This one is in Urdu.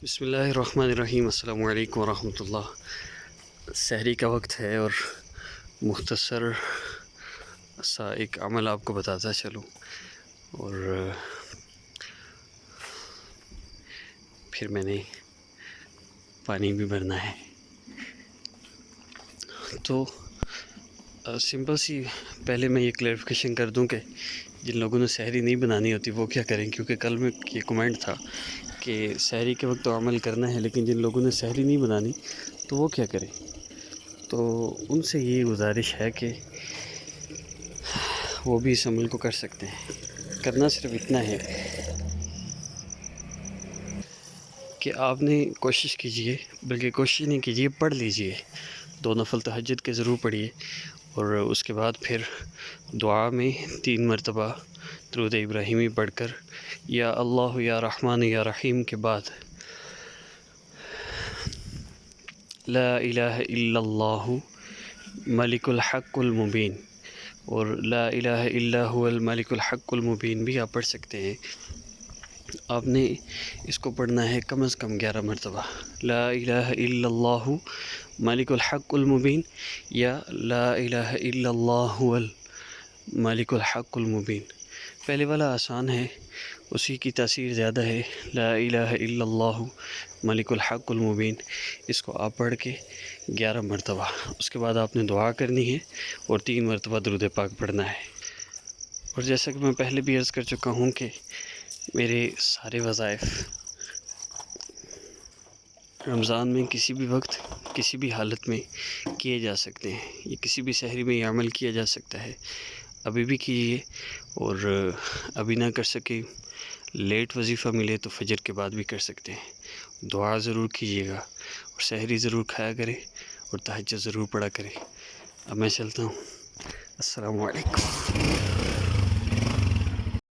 بسم اللہ الرحمن الرحیم۔ السلام علیکم ورحمۃ اللہ۔ سحری کا وقت ہے اور مختصر سا ایک عمل آپ کو بتاتا چلوں، اور پھر میں نے پانی بھی بھرنا ہے۔ تو سمپل سی پہلے میں یہ کلیریفیکیشن کر دوں کہ جن لوگوں نے سحری نہیں بنانی ہوتی وہ کیا کریں، کیونکہ کل میں یہ کمنٹ تھا کہ سحری کے وقت تو عمل کرنا ہے، لیکن جن لوگوں نے سحری نہیں بنانی تو وہ کیا کریں۔ تو ان سے یہ گزارش ہے کہ وہ بھی اس عمل کو کر سکتے ہیں۔ کرنا صرف اتنا ہے کہ آپ نے کوشش کیجئے، بلکہ کوشش نہیں کیجئے، پڑھ لیجئے، 2 نفل تہجد کے ضرور پڑھیے، اور اس کے بعد پھر دعا میں 3 مرتبہ درود ابراہیمی پڑھ کر یا اللہ یا رحمان یا رحیم کے بعد لا الہ الا اللہ ملک الحق المبین اور لا الہ الا هو الملک الحق المبین بھی آپ پڑھ سکتے ہیں۔ آپ نے اس کو پڑھنا ہے کم از کم 11 مرتبہ، لا الہ الا اللہ ملک الحق المبین یا لا الہ الا اللہ ملک الحق المبین۔ پہلے والا آسان ہے، اسی کی تاثیر زیادہ ہے، لا الہ الا اللہ ملک الحق المبین۔ اس کو آپ پڑھ کے 11 مرتبہ، اس کے بعد آپ نے دعا کرنی ہے اور 3 مرتبہ درود پاک پڑھنا ہے۔ اور جیسا کہ میں پہلے بھی عرض کر چکا ہوں کہ میرے سارے وظائف رمضان میں کسی بھی وقت کسی بھی حالت میں کیے جا سکتے ہیں، یہ کسی بھی سحری میں یہ عمل کیا جا سکتا ہے۔ ابھی بھی کیجیے، اور ابھی نہ کر سکے، لیٹ وظیفہ ملے تو فجر کے بعد بھی کر سکتے ہیں۔ دعا ضرور کیجیے گا اور سحری ضرور کھایا کرے اور تہجد ضرور پڑھا کرے۔ اب میں چلتا ہوں، السلام علیکم۔